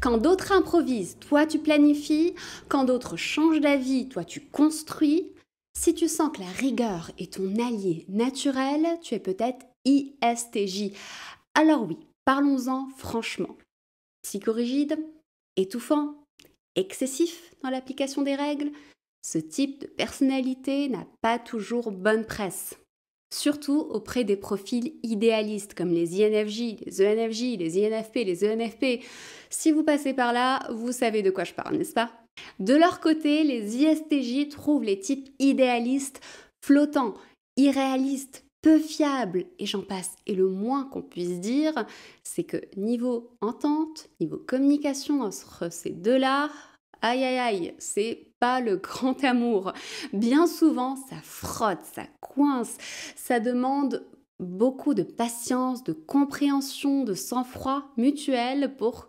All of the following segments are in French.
Quand d'autres improvisent, toi tu planifies. Quand d'autres changent d'avis, toi tu construis. Si tu sens que la rigueur est ton allié naturel, tu es peut-être ISTJ. Alors oui, parlons-en franchement. Psychorigide, étouffant, excessif dans l'application des règles, ce type de personnalité n'a pas toujours bonne presse. Surtout auprès des profils idéalistes comme les INFJ, les ENFJ, les INFP, les ENFP. Si vous passez par là, vous savez de quoi je parle, n'est-ce pas? De leur côté, les ISTJ trouvent les types idéalistes flottants, irréalistes, peu fiables, et j'en passe. Et le moins qu'on puisse dire, c'est que niveau entente, niveau communication entre ces deux-là, aïe aïe aïe, c'est pas le grand amour. Bien souvent, ça frotte, ça coince, ça demande beaucoup de patience, de compréhension, de sang-froid mutuel pour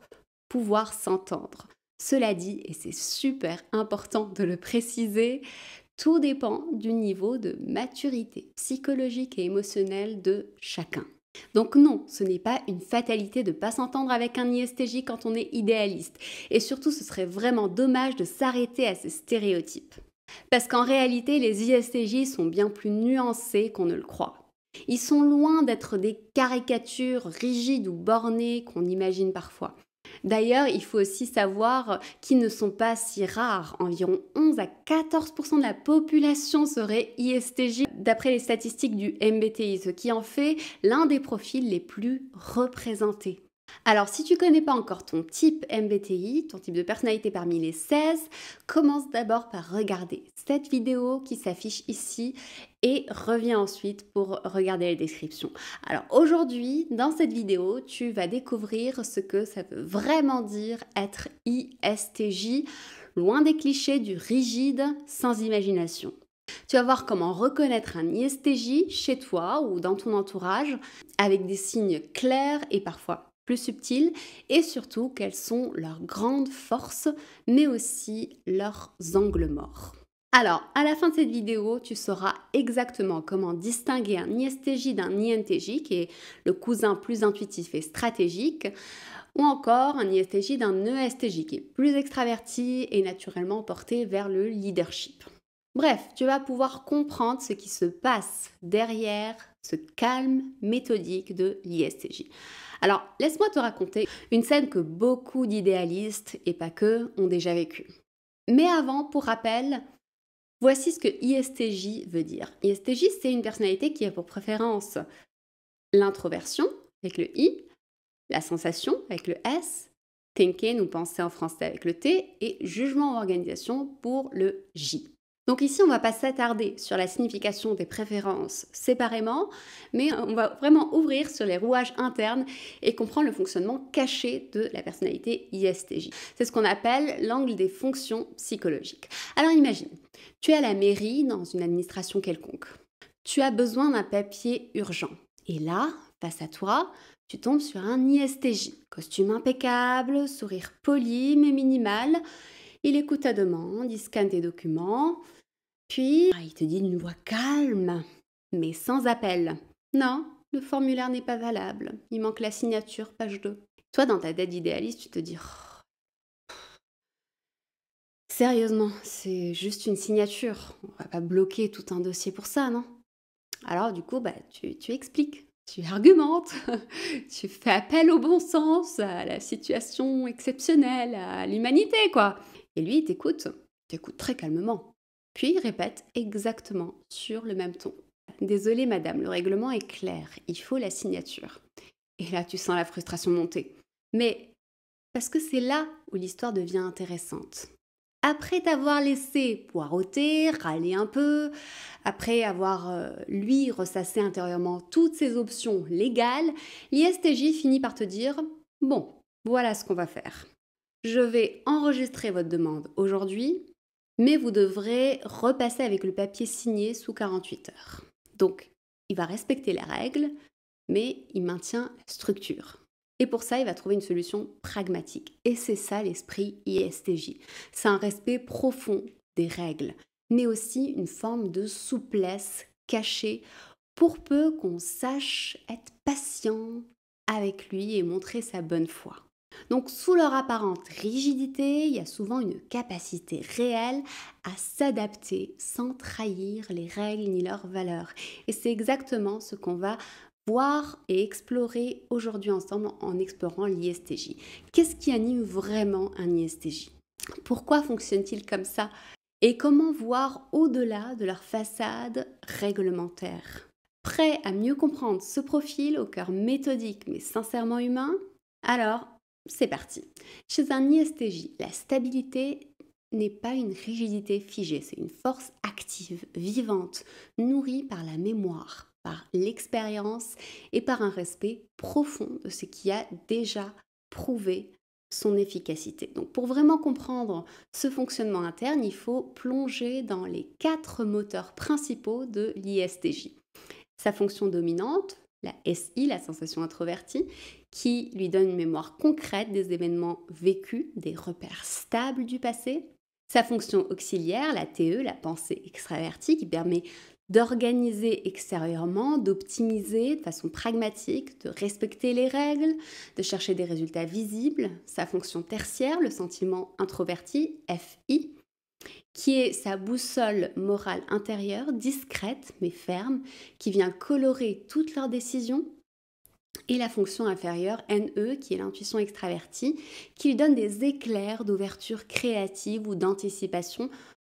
pouvoir s'entendre. Cela dit, et c'est super important de le préciser, tout dépend du niveau de maturité psychologique et émotionnelle de chacun. Donc non, ce n'est pas une fatalité de ne pas s'entendre avec un ISTJ quand on est idéaliste. Et surtout, ce serait vraiment dommage de s'arrêter à ces stéréotypes. Parce qu'en réalité, les ISTJ sont bien plus nuancés qu'on ne le croit. Ils sont loin d'être des caricatures rigides ou bornées qu'on imagine parfois. D'ailleurs, il faut aussi savoir qu'ils ne sont pas si rares. Environ 11 à 14% de la population serait ISTJ d'après les statistiques du MBTI, ce qui en fait l'un des profils les plus représentés. Alors, si tu ne connais pas encore ton type MBTI, ton type de personnalité parmi les 16, commence d'abord par regarder cette vidéo qui s'affiche ici et reviens ensuite pour regarder les descriptions. Alors aujourd'hui, dans cette vidéo, tu vas découvrir ce que ça veut vraiment dire être ISTJ, loin des clichés du rigide sans imagination. Tu vas voir comment reconnaître un ISTJ chez toi ou dans ton entourage avec des signes clairs et parfois plus subtils et surtout quelles sont leurs grandes forces mais aussi leurs angles morts. Alors, à la fin de cette vidéo, tu sauras exactement comment distinguer un ISTJ d'un INTJ, qui est le cousin plus intuitif et stratégique, ou encore un ISTJ d'un ESTJ, qui est plus extraverti et naturellement porté vers le leadership. Bref, tu vas pouvoir comprendre ce qui se passe derrière ce calme méthodique de l'ISTJ. Alors, laisse-moi te raconter une scène que beaucoup d'idéalistes, et pas que, ont déjà vécue. Mais avant, pour rappel, voici ce que ISTJ veut dire. ISTJ, c'est une personnalité qui a pour préférence l'introversion, avec le I, la sensation, avec le S, thinking ou penser en français avec le T, et jugement ou organisation pour le J. Donc ici, on ne va pas s'attarder sur la signification des préférences séparément, mais on va vraiment ouvrir sur les rouages internes et comprendre le fonctionnement caché de la personnalité ISTJ. C'est ce qu'on appelle l'angle des fonctions psychologiques. Alors imagine, tu es à la mairie dans une administration quelconque. Tu as besoin d'un papier urgent. Et là, face à toi, tu tombes sur un ISTJ. Costume impeccable, sourire poli mais minimal. Il écoute ta demande, il scanne tes documents. Puis, il te dit d'une voix calme, mais sans appel. Non, le formulaire n'est pas valable. Il manque la signature, page 2. Toi, dans ta tête idéaliste, tu te dis oh, sérieusement, c'est juste une signature. On va pas bloquer tout un dossier pour ça, non? Alors, du coup, tu expliques, tu argumentes, tu fais appel au bon sens, à la situation exceptionnelle, à l'humanité, quoi. Et lui, il t'écoute très calmement. Puis il répète exactement sur le même ton. Désolée madame, le règlement est clair, il faut la signature. Et là tu sens la frustration monter. Mais parce que c'est là où l'histoire devient intéressante. Après t'avoir laissé poireauter, râler un peu, après avoir lui ressassé intérieurement toutes ses options légales, l'ISTJ finit par te dire « Bon, voilà ce qu'on va faire. Je vais enregistrer votre demande aujourd'hui, mais vous devrez repasser avec le papier signé sous 48 heures. » Donc, il va respecter les règles, mais il maintient la structure. Et pour ça, il va trouver une solution pragmatique. Et c'est ça l'esprit ISTJ. C'est un respect profond des règles, mais aussi une forme de souplesse cachée pour peu qu'on sache être patient avec lui et montrer sa bonne foi. Donc sous leur apparente rigidité, il y a souvent une capacité réelle à s'adapter sans trahir les règles ni leurs valeurs. Et c'est exactement ce qu'on va voir et explorer aujourd'hui ensemble en explorant l'ISTJ. Qu'est-ce qui anime vraiment un ISTJ? Pourquoi fonctionne-t-il comme ça? Et comment voir au-delà de leur façade réglementaire? Prêt à mieux comprendre ce profil au cœur méthodique mais sincèrement humain? Alors, c'est parti. Chez un ISTJ, la stabilité n'est pas une rigidité figée, c'est une force active, vivante, nourrie par la mémoire, par l'expérience et par un respect profond de ce qui a déjà prouvé son efficacité. Donc pour vraiment comprendre ce fonctionnement interne, il faut plonger dans les 4 moteurs principaux de l'ISTJ. Sa fonction dominante, la SI, la sensation introvertie, qui lui donne une mémoire concrète des événements vécus, des repères stables du passé. Sa fonction auxiliaire, la TE, la pensée extravertie, qui permet d'organiser extérieurement, d'optimiser de façon pragmatique, de respecter les règles, de chercher des résultats visibles. Sa fonction tertiaire, le sentiment introverti, FI, qui est sa boussole morale intérieure, discrète mais ferme, qui vient colorer toutes leurs décisions, et la fonction inférieure, NE, qui est l'intuition extravertie, qui lui donne des éclairs d'ouverture créative ou d'anticipation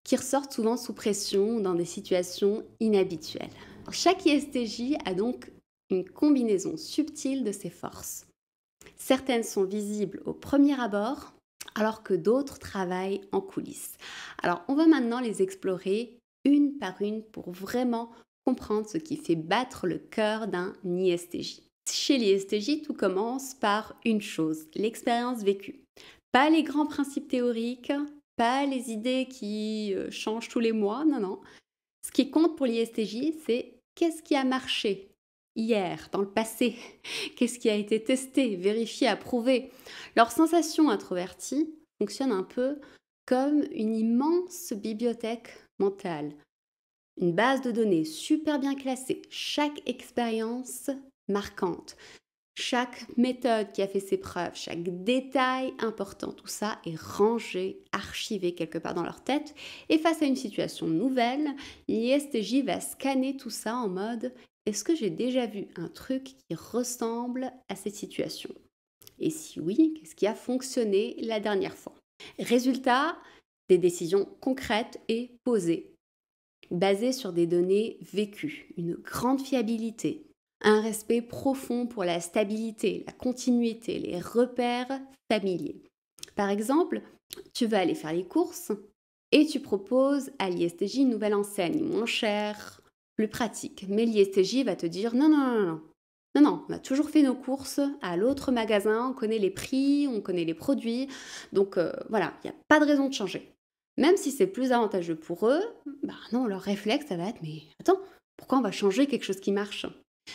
qui ressortent souvent sous pression ou dans des situations inhabituelles. Chaque ISTJ a donc une combinaison subtile de ses forces. Certaines sont visibles au premier abord, alors que d'autres travaillent en coulisses. Alors, on va maintenant les explorer une par une pour vraiment comprendre ce qui fait battre le cœur d'un ISTJ. Chez l'ISTJ, tout commence par une chose, l'expérience vécue. Pas les grands principes théoriques, pas les idées qui changent tous les mois, non, non. Ce qui compte pour l'ISTJ, c'est qu'est-ce qui a marché hier, dans le passé, qu'est-ce qui a été testé, vérifié, approuvé. Leur sensation introvertie fonctionne un peu comme une immense bibliothèque mentale. Une base de données super bien classée, chaque expérience marquante, chaque méthode qui a fait ses preuves, chaque détail important, tout ça est rangé, archivé quelque part dans leur tête. Et face à une situation nouvelle, l'ISTJ va scanner tout ça en mode « Est-ce que j'ai déjà vu un truc qui ressemble à cette situation ?» Et si oui, qu'est-ce qui a fonctionné la dernière fois? Résultat, des décisions concrètes et posées, basées sur des données vécues, une grande fiabilité, un respect profond pour la stabilité, la continuité, les repères familiers. Par exemple, tu vas aller faire les courses et tu proposes à l'ISTJ une nouvelle enseigne, moins chère, plus pratique. Mais l'ISTJ va te dire non, non, non, non. Non, non, on a toujours fait nos courses à l'autre magasin, on connaît les prix, on connaît les produits, donc voilà, il n'y a pas de raison de changer. Même si c'est plus avantageux pour eux, bah non, leur réflexe, ça va être mais attends, pourquoi on va changer quelque chose qui marche?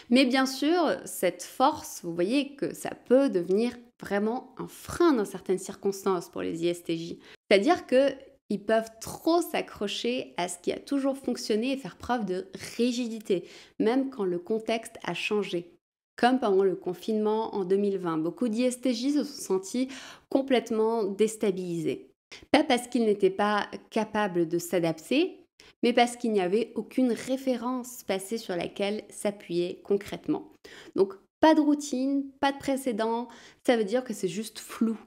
Mais bien sûr, cette force, vous voyez que ça peut devenir vraiment un frein dans certaines circonstances pour les ISTJ. C'est-à-dire qu'ils peuvent trop s'accrocher à ce qui a toujours fonctionné et faire preuve de rigidité, même quand le contexte a changé. Comme pendant le confinement en 2020, beaucoup d'ISTJ se sont sentis complètement déstabilisés. Pas parce qu'ils n'étaient pas capables de s'adapter, mais parce qu'il n'y avait aucune référence passée sur laquelle s'appuyer concrètement. Donc, pas de routine, pas de précédent, ça veut dire que c'est juste flou.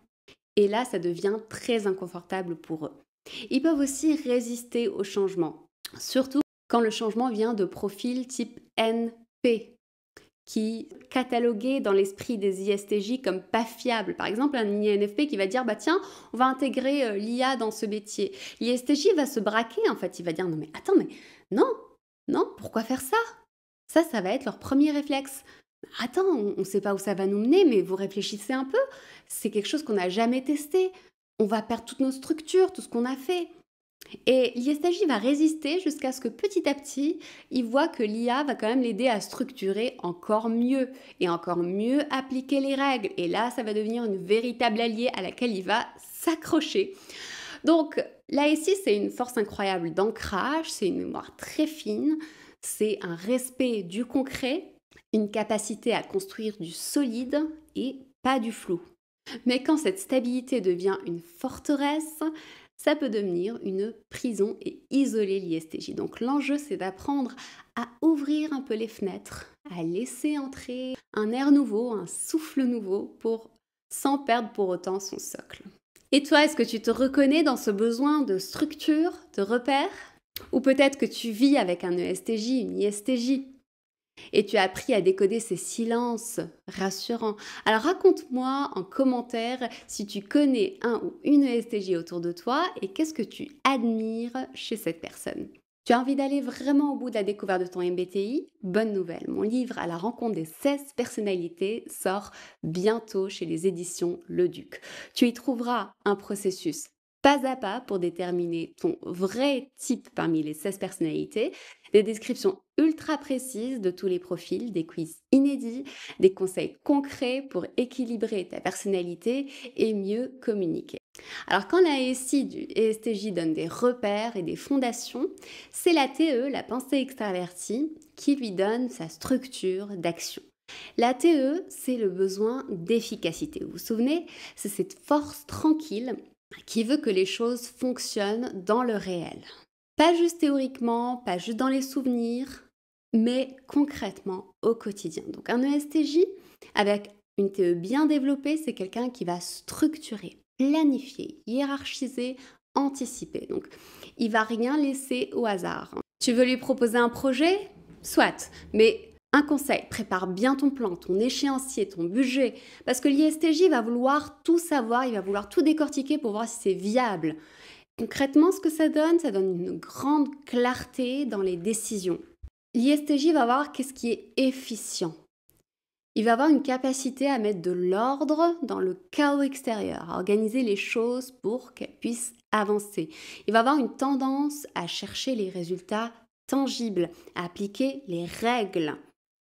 Et là, ça devient très inconfortable pour eux. Ils peuvent aussi résister au changement, surtout quand le changement vient de profils type NP, qui catalogué dans l'esprit des ISTJ comme pas fiable. Par exemple, un INFP qui va dire bah tiens, on va intégrer l'IA dans ce métier. L'ISTJ va se braquer en fait, il va dire non mais attends mais non, non, pourquoi faire ça? Ça va être leur premier réflexe. Attends, on ne sait pas où ça va nous mener, mais vous réfléchissez un peu. C'est quelque chose qu'on n'a jamais testé. On va perdre toutes nos structures, tout ce qu'on a fait. Et l'ISTJ va résister jusqu'à ce que petit à petit, il voit que l'IA va quand même l'aider à structurer encore mieux et encore mieux appliquer les règles. Et là, ça va devenir une véritable alliée à laquelle il va s'accrocher. Donc, l'ASI, c'est une force incroyable d'ancrage, c'est une mémoire très fine, c'est un respect du concret, une capacité à construire du solide et pas du flou. Mais quand cette stabilité devient une forteresse, ça peut devenir une prison et isoler l'ISTJ. Donc l'enjeu, c'est d'apprendre à ouvrir un peu les fenêtres, à laisser entrer un air nouveau, un souffle nouveau, sans perdre pour autant son socle. Et toi, est-ce que tu te reconnais dans ce besoin de structure, de repères? Ou peut-être que tu vis avec un ESTJ, une ISTJ, et tu as appris à décoder ces silences rassurants. Alors raconte-moi en commentaire si tu connais un ou une ESTJ autour de toi et qu'est-ce que tu admires chez cette personne. Tu as envie d'aller vraiment au bout de la découverte de ton MBTI? Bonne nouvelle, mon livre à la rencontre des 16 personnalités sort bientôt chez les éditions Le Duc. Tu y trouveras un processus pas à pas pour déterminer ton vrai type parmi les 16 personnalités, des descriptions ultra précises de tous les profils, des quiz inédits, des conseils concrets pour équilibrer ta personnalité et mieux communiquer. Alors quand la SI du ESTJ donne des repères et des fondations, c'est la TE, la pensée extravertie, qui lui donne sa structure d'action. La TE, c'est le besoin d'efficacité. Vous vous souvenez? C'est cette force tranquille qui veut que les choses fonctionnent dans le réel. Pas juste théoriquement, pas juste dans les souvenirs, mais concrètement au quotidien. Donc un ESTJ avec une TE bien développée, c'est quelqu'un qui va structurer, planifier, hiérarchiser, anticiper. Donc il va rien laisser au hasard. Tu veux lui proposer un projet? Soit, mais un conseil, prépare bien ton plan, ton échéancier, ton budget, parce que l'ISTJ va vouloir tout savoir, il va vouloir tout décortiquer pour voir si c'est viable. Concrètement, ce que ça donne une grande clarté dans les décisions. L'ISTJ va voir qu'est-ce qui est efficient. Il va avoir une capacité à mettre de l'ordre dans le chaos extérieur, à organiser les choses pour qu'elles puissent avancer. Il va avoir une tendance à chercher les résultats tangibles, à appliquer les règles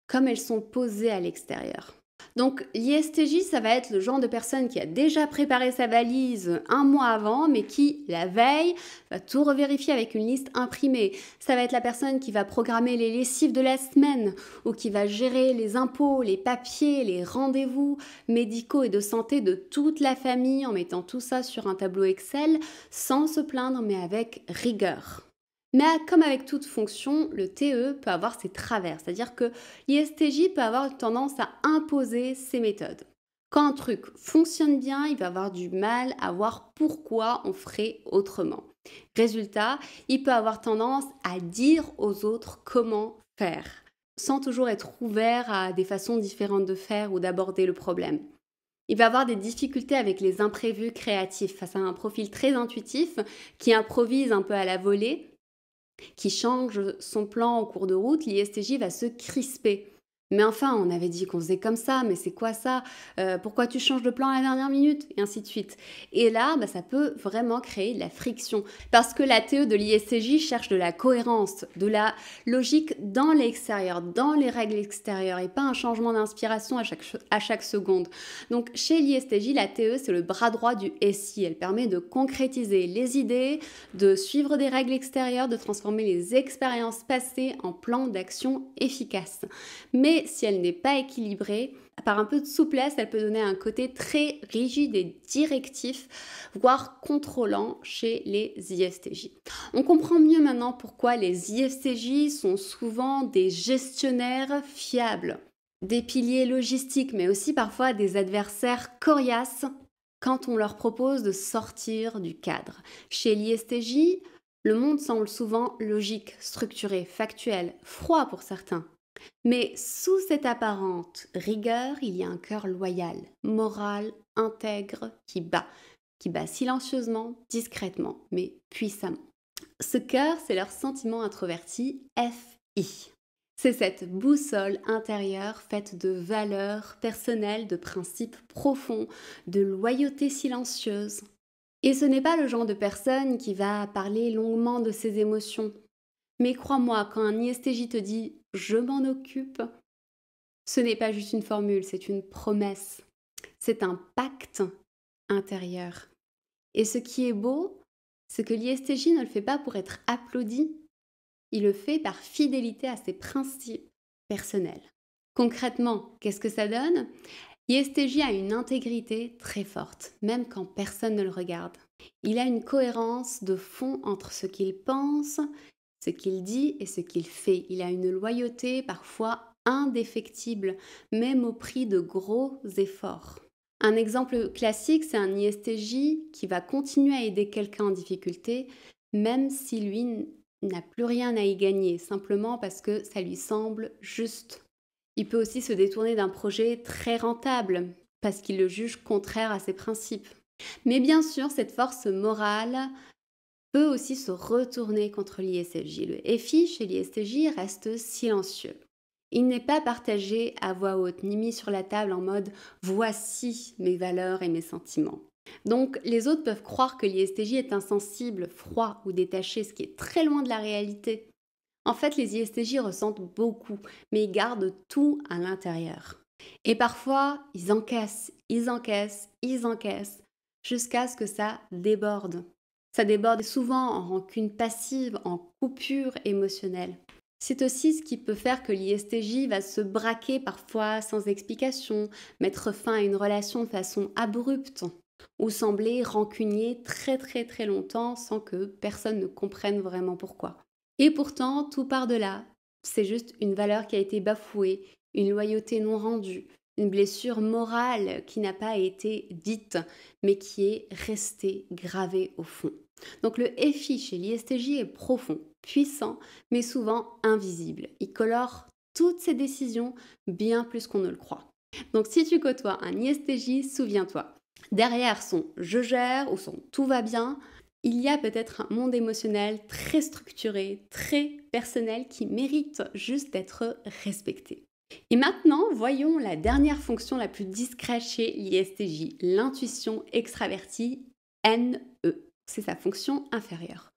comme elles sont posées à l'extérieur. Donc l'ISTJ, ça va être le genre de personne qui a déjà préparé sa valise un mois avant, mais qui, la veille, va tout revérifier avec une liste imprimée. Ça va être la personne qui va programmer les lessives de la semaine, ou qui va gérer les impôts, les papiers, les rendez-vous médicaux et de santé de toute la famille en mettant tout ça sur un tableau Excel, sans se plaindre, mais avec rigueur. Mais comme avec toute fonction, le TE peut avoir ses travers, c'est-à-dire que l'ISTJ peut avoir tendance à imposer ses méthodes. Quand un truc fonctionne bien, il va avoir du mal à voir pourquoi on ferait autrement. Résultat, il peut avoir tendance à dire aux autres comment faire, sans toujours être ouvert à des façons différentes de faire ou d'aborder le problème. Il va avoir des difficultés avec les imprévus créatifs face à un profil très intuitif qui improvise un peu à la volée, qui change son plan au cours de route, l'ISTJ va se crisper. Mais enfin, on avait dit qu'on faisait comme ça, mais c'est quoi ça? Pourquoi tu changes de plan à la dernière minute? Et ainsi de suite. Et là, ça peut vraiment créer de la friction. Parce que la TE de l'ISTJ cherche de la cohérence, de la logique dans l'extérieur, dans les règles extérieures, et pas un changement d'inspiration à chaque seconde. Donc chez l'ISTJ, la TE, c'est le bras droit du SI. Elle permet de concrétiser les idées, de suivre des règles extérieures, de transformer les expériences passées en plans d'action efficaces. Mais si elle n'est pas équilibrée, par un peu de souplesse, elle peut donner un côté très rigide et directif, voire contrôlant chez les ISTJ. On comprend mieux maintenant pourquoi les ISTJ sont souvent des gestionnaires fiables, des piliers logistiques, mais aussi parfois des adversaires coriaces quand on leur propose de sortir du cadre. Chez l'ISTJ, le monde semble souvent logique, structuré, factuel, froid pour certains. Mais sous cette apparente rigueur, il y a un cœur loyal, moral, intègre, qui bat silencieusement, discrètement, mais puissamment. Ce cœur, c'est leur sentiment introverti, FI. C'est cette boussole intérieure faite de valeurs personnelles, de principes profonds, de loyauté silencieuse. Et ce n'est pas le genre de personne qui va parler longuement de ses émotions. Mais crois-moi, quand un ISTJ te dit « je m'en occupe », ce n'est pas juste une formule, c'est une promesse. C'est un pacte intérieur. Et ce qui est beau, c'est que l'ISTJ ne le fait pas pour être applaudi, il le fait par fidélité à ses principes personnels. Concrètement, qu'est-ce que ça donne? ISTJ a une intégrité très forte, même quand personne ne le regarde. Il a une cohérence de fond entre ce qu'il pense, ce qu'il dit et ce qu'il fait. Il a une loyauté parfois indéfectible, même au prix de gros efforts. Un exemple classique, c'est un ISTJ qui va continuer à aider quelqu'un en difficulté, même si lui n'a plus rien à y gagner, simplement parce que ça lui semble juste. Il peut aussi se détourner d'un projet très rentable, parce qu'il le juge contraire à ses principes. Mais bien sûr, cette force morale peut aussi se retourner contre l'ISTJ. Le FI chez l'ISTJ reste silencieux. Il n'est pas partagé à voix haute, ni mis sur la table en mode « voici mes valeurs et mes sentiments ». Donc les autres peuvent croire que l'ISTJ est insensible, froid ou détaché, ce qui est très loin de la réalité. En fait, les ISTJ ressentent beaucoup, mais ils gardent tout à l'intérieur. Et parfois, ils encaissent, jusqu'à ce que ça déborde. Ça déborde souvent en rancune passive, en coupure émotionnelle. C'est aussi ce qui peut faire que l'ISTJ va se braquer parfois sans explication, mettre fin à une relation de façon abrupte ou sembler rancunier très longtemps sans que personne ne comprenne vraiment pourquoi. Et pourtant, tout part de là. C'est juste une valeur qui a été bafouée, une loyauté non rendue, une blessure morale qui n'a pas été dite, mais qui est restée gravée au fond. Donc le FI chez l'ISTJ est profond, puissant, mais souvent invisible. Il colore toutes ses décisions bien plus qu'on ne le croit. Donc si tu côtoies un ISTJ, souviens-toi, derrière son « je gère » ou son « tout va bien », il y a peut-être un monde émotionnel très structuré, très personnel qui mérite juste d'être respecté. Et maintenant, voyons la dernière fonction la plus discrète chez l'ISTJ, l'intuition extravertie NE. C'est sa fonction inférieure.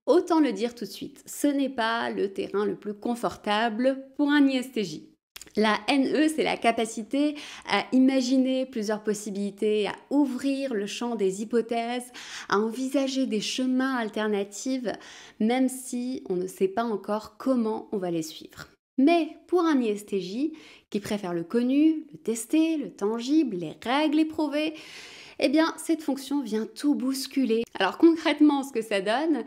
Autant le dire tout de suite, ce n'est pas le terrain le plus confortable pour un ISTJ. La NE, c'est la capacité à imaginer plusieurs possibilités, à ouvrir le champ des hypothèses, à envisager des chemins alternatifs, même si on ne sait pas encore comment on va les suivre. Mais pour un ISTJ qui préfère le connu, le testé, le tangible, les règles éprouvées, eh bien, cette fonction vient tout bousculer. Alors concrètement, ce que ça donne,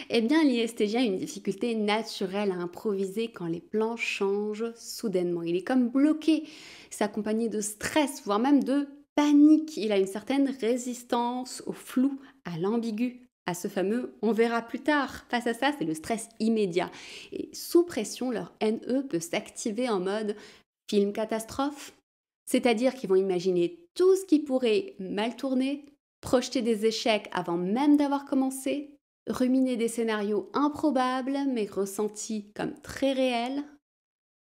eh bien, l'ISTJ a une difficulté naturelle à improviser quand les plans changent soudainement. Il est comme bloqué, c'est accompagné de stress, voire même de panique. Il a une certaine résistance au flou, à l'ambigu, à ce fameux « on verra plus tard ». Face à ça, c'est le stress immédiat. Et sous pression, leur NE peut s'activer en mode film catastrophe. C'est-à-dire qu'ils vont imaginer tout ce qui pourrait mal tourner, projeter des échecs avant même d'avoir commencé, ruminer des scénarios improbables mais ressentis comme très réels,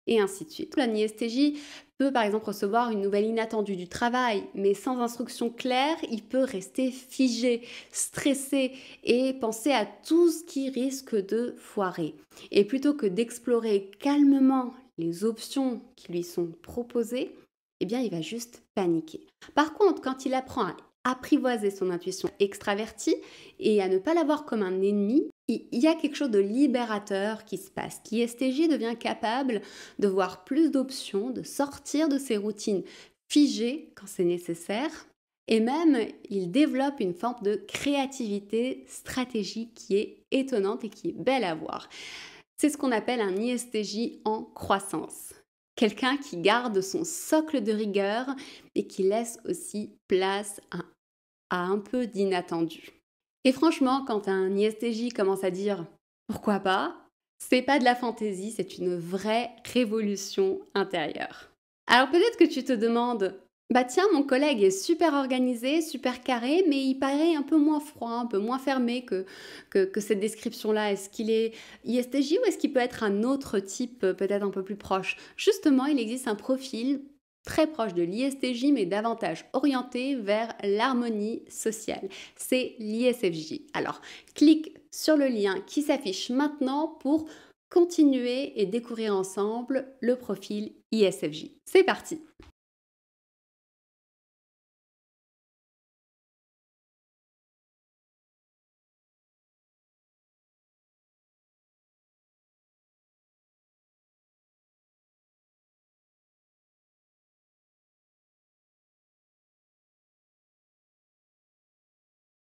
et ainsi de suite. Un ISTJ peut par exemple recevoir une nouvelle inattendue du travail, mais sans instruction claire, il peut rester figé, stressé et penser à tout ce qui risque de foirer. Et plutôt que d'explorer calmement les options qui lui sont proposées, eh bien, il va juste paniquer. Par contre, quand il apprend à apprivoiser son intuition extravertie et à ne pas la voir comme un ennemi, il y a quelque chose de libérateur qui se passe. L'ISTJ devient capable de voir plus d'options, de sortir de ses routines figées quand c'est nécessaire. Et même, il développe une forme de créativité stratégique qui est étonnante et qui est belle à voir. C'est ce qu'on appelle un ISTJ en croissance. Quelqu'un qui garde son socle de rigueur et qui laisse aussi place à un peu d'inattendu. Et franchement, quand un ISTJ commence à dire « pourquoi pas ?», c'est pas de la fantaisie, c'est une vraie révolution intérieure. Alors peut-être que tu te demandes « bah tiens, mon collègue est super organisé, super carré, mais il paraît un peu moins froid, un peu moins fermé que cette description-là. Est-ce qu'il est ISTJ ou est-ce qu'il peut être un autre type, peut-être un peu plus proche ?» Justement, il existe un profil très proche de l'ISTJ, mais davantage orienté vers l'harmonie sociale. C'est l'ISFJ. Alors, clique sur le lien qui s'affiche maintenant pour continuer et découvrir ensemble le profil ISFJ. C'est parti!